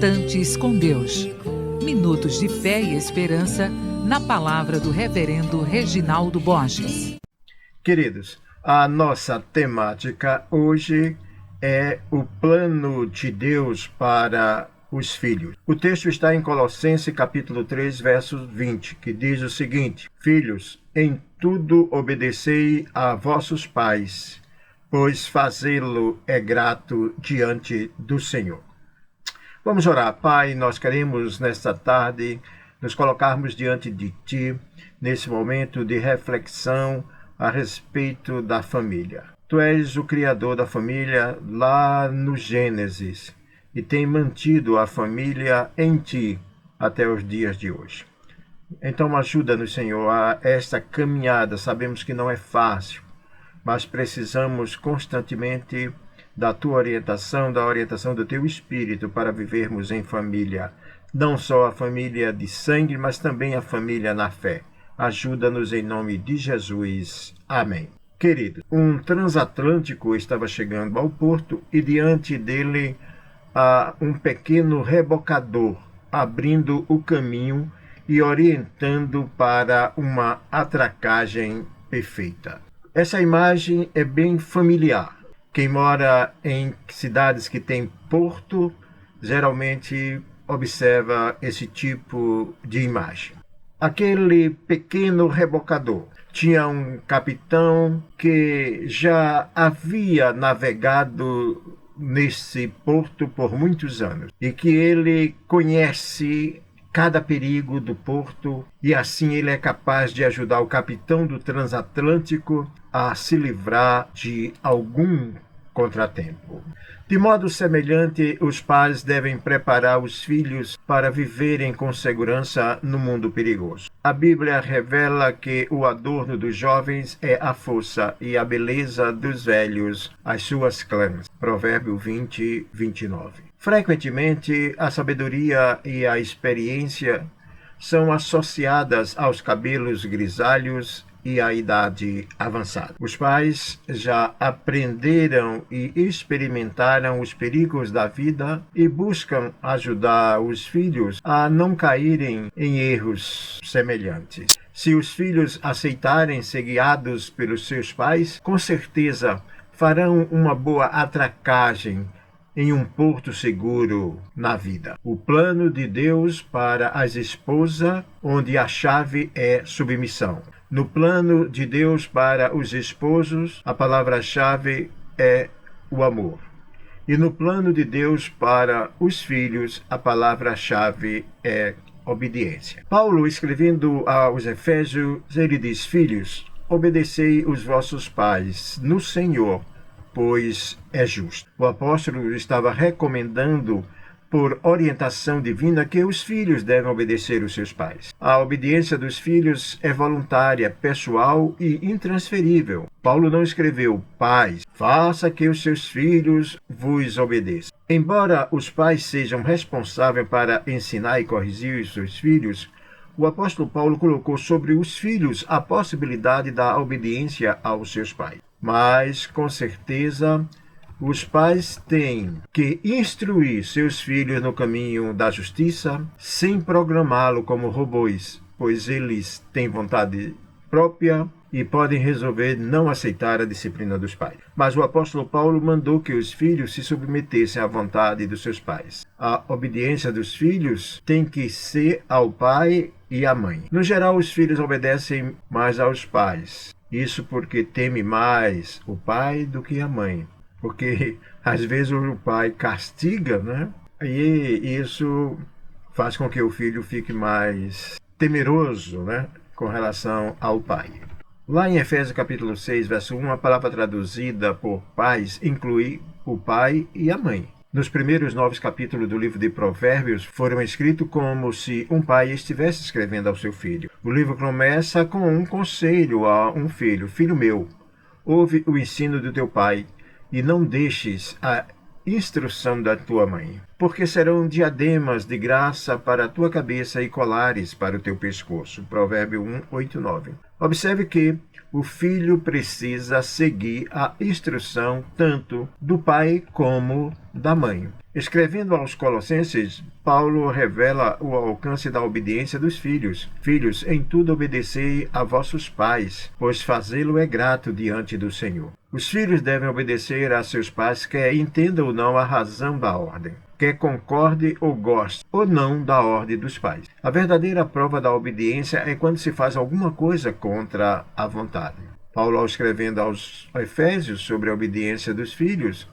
Instantes com Deus. Minutos de fé e esperança na palavra do Reverendo Reginaldo Borges. Queridos, a nossa temática hoje é o plano de Deus para os filhos. O texto está em Colossenses capítulo 3, verso 20, que diz o seguinte: Filhos, em tudo obedecei a vossos pais, pois fazê-lo é grato diante do Senhor. Vamos orar. Pai, nós queremos nesta tarde nos colocarmos diante de Ti, nesse momento de reflexão a respeito da família. Tu és o Criador da família lá no Gênesis e tem mantido a família em Ti até os dias de hoje. Então ajuda-nos, Senhor, a esta caminhada. Sabemos que não é fácil, mas precisamos constantemente da Tua orientação, da orientação do Teu Espírito para vivermos em família. Não só a família de sangue, mas também a família na fé. Ajuda-nos em nome de Jesus. Amém. Querido, um transatlântico estava chegando ao porto e diante dele um pequeno rebocador, abrindo o caminho e orientando para uma atracagem perfeita. Essa imagem é bem familiar. Quem mora em cidades que têm porto, geralmente observa esse tipo de imagem. Aquele pequeno rebocador tinha um capitão que já havia navegado nesse porto por muitos anos e que ele conhece cada perigo do porto e assim ele é capaz de ajudar o capitão do transatlântico a se livrar de algum contratempo. De modo semelhante, os pais devem preparar os filhos para viverem com segurança no mundo perigoso. A Bíblia revela que o adorno dos jovens é a força e a beleza dos velhos, as suas clãs. Provérbio 20, 29. Frequentemente, a sabedoria e a experiência são associadas aos cabelos grisalhos e à idade avançada. Os pais já aprenderam e experimentaram os perigos da vida e buscam ajudar os filhos a não caírem em erros semelhantes. Se os filhos aceitarem ser guiados pelos seus pais, com certeza farão uma boa atracagem em um porto seguro na vida. O plano de Deus para as esposas, onde a chave é submissão. No plano de Deus para os esposos, a palavra-chave é o amor. E no plano de Deus para os filhos, a palavra-chave é obediência. Paulo, escrevendo aos Efésios, ele diz: Filhos, obedecei os vossos pais no Senhor, pois é justo. O apóstolo estava recomendando, por orientação divina, que os filhos devem obedecer os seus pais. A obediência dos filhos é voluntária, pessoal e intransferível. Paulo não escreveu: Pais, faça que os seus filhos vos obedeçam. Embora os pais sejam responsáveis para ensinar e corrigir os seus filhos, o apóstolo Paulo colocou sobre os filhos a possibilidade da obediência aos seus pais. Mas, com certeza, os pais têm que instruir seus filhos no caminho da justiça, sem programá-lo como robôs, pois eles têm vontade própria e podem resolver não aceitar a disciplina dos pais. Mas o apóstolo Paulo mandou que os filhos se submetessem à vontade dos seus pais. A obediência dos filhos tem que ser ao pai e à mãe. No geral, os filhos obedecem mais aos pais. Isso porque teme mais o pai do que a mãe. Porque às vezes o pai castiga, né? E isso faz com que o filho fique mais temeroso, né? Com relação ao pai. Lá em Efésios capítulo 6, verso 1, a palavra traduzida por pais inclui o pai e a mãe. Nos primeiros 9 capítulos do livro de Provérbios foram escritos como se um pai estivesse escrevendo ao seu filho. O livro começa com um conselho a um filho: Filho meu, ouve o ensino do teu pai e não deixes a instrução da tua mãe, porque serão diademas de graça para a tua cabeça e colares para o teu pescoço. Provérbio 1, 8, 9. Observe que o filho precisa seguir a instrução tanto do pai como da mãe. Escrevendo aos Colossenses, Paulo revela o alcance da obediência dos filhos. Filhos, em tudo obedecei a vossos pais, pois fazê-lo é grato diante do Senhor. Os filhos devem obedecer a seus pais, quer entenda ou não a razão da ordem, quer concorde ou goste ou não da ordem dos pais. A verdadeira prova da obediência é quando se faz alguma coisa contra a vontade. Paulo, ao escrevendo aos Efésios sobre a obediência dos filhos,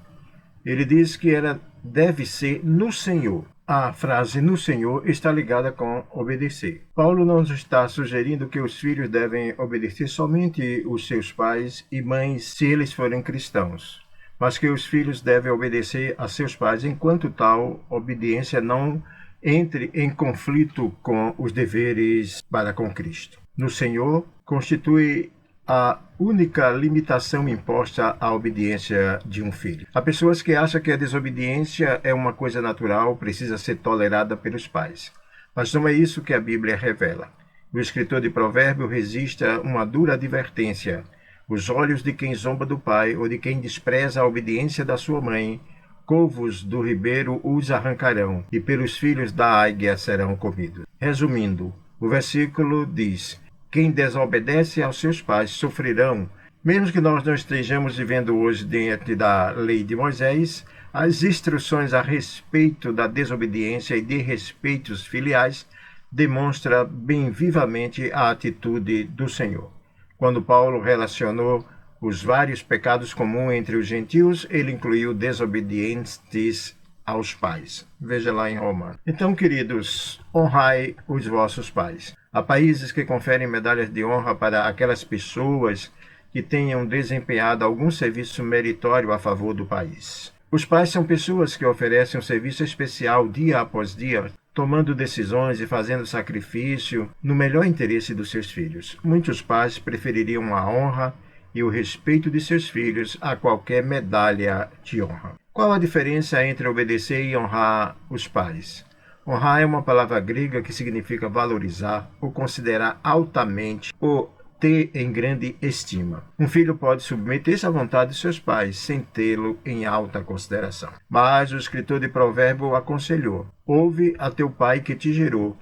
ele diz que ela deve ser no Senhor. A frase no Senhor está ligada com obedecer. Paulo não está sugerindo que os filhos devem obedecer somente os seus pais e mães se eles forem cristãos, mas que os filhos devem obedecer a seus pais enquanto tal obediência não entre em conflito com os deveres para com Cristo. No Senhor constitui a única limitação imposta à obediência de um filho. Há pessoas que acham que a desobediência é uma coisa natural, precisa ser tolerada pelos pais. Mas não é isso que a Bíblia revela. O escritor de Provérbios resiste a uma dura advertência. Os olhos de quem zomba do pai ou de quem despreza a obediência da sua mãe, corvos do ribeiro os arrancarão, e pelos filhos da águia serão comidos. Resumindo, o versículo diz: quem desobedece aos seus pais sofrerão. Mesmo que nós não estejamos vivendo hoje diante da lei de Moisés, as instruções a respeito da desobediência e de respeitos filiais demonstram bem vivamente a atitude do Senhor. Quando Paulo relacionou os vários pecados comuns entre os gentios, ele incluiu desobedientes aos pais. Veja lá em Romanos. Então, queridos, honrai os vossos pais. Há países que conferem medalhas de honra para aquelas pessoas que tenham desempenhado algum serviço meritório a favor do país. Os pais são pessoas que oferecem um serviço especial dia após dia, tomando decisões e fazendo sacrifício no melhor interesse dos seus filhos. Muitos pais prefeririam a honra e o respeito de seus filhos a qualquer medalha de honra. Qual a diferença entre obedecer e honrar os pais? Honrar é uma palavra grega que significa valorizar ou considerar altamente ou ter em grande estima. Um filho pode submeter-se à vontade de seus pais sem tê-lo em alta consideração. Mas o escritor de Provérbios aconselhou: ouve a teu pai que te gerou,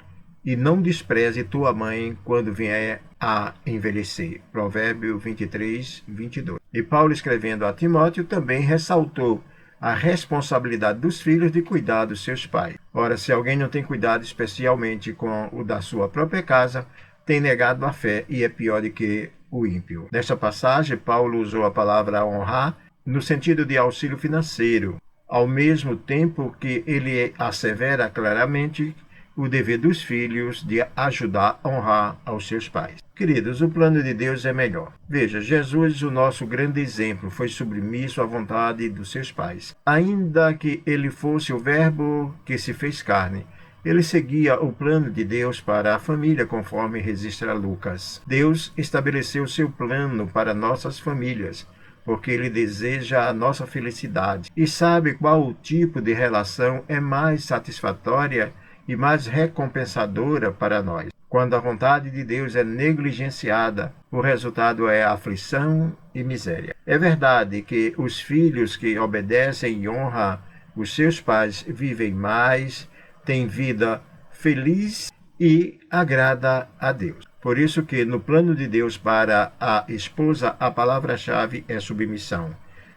e não despreze tua mãe quando vier a envelhecer. Provérbios 23, 22. E Paulo, escrevendo a Timóteo, também ressaltou a responsabilidade dos filhos de cuidar dos seus pais. Ora, se alguém não tem cuidado especialmente com o da sua própria casa, tem negado a fé e é pior do que o ímpio. Nesta passagem, Paulo usou a palavra honrar no sentido de auxílio financeiro, ao mesmo tempo que ele assevera claramente o dever dos filhos de ajudar a honrar aos seus pais. Queridos, o plano de Deus é melhor. Veja, Jesus, o nosso grande exemplo, foi submisso à vontade dos seus pais. Ainda que ele fosse o Verbo que se fez carne, ele seguia o plano de Deus para a família, conforme registra Lucas. Deus estabeleceu seu plano para nossas famílias, porque ele deseja a nossa felicidade e sabe qual o tipo de relação é mais satisfatória e mais recompensadora para nós. Quando a vontade de Deus é negligenciada, o resultado é aflição e miséria. É verdade que os filhos que obedecem e honram os seus pais vivem mais, têm vida feliz e agrada a Deus. Por isso que no plano de Deus para a esposa a palavra-chave é submissão.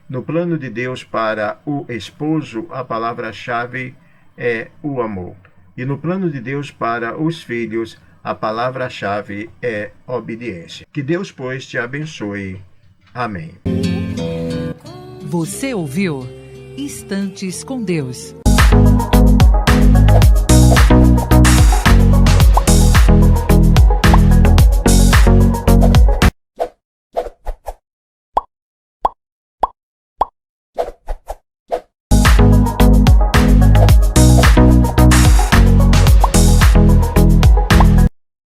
No plano de Deus para o esposo a palavra-chave é o amor. E no plano de Deus para os filhos, a palavra-chave é obediência. Que Deus, pois, te abençoe. Amém. Você ouviu Instantes com Deus,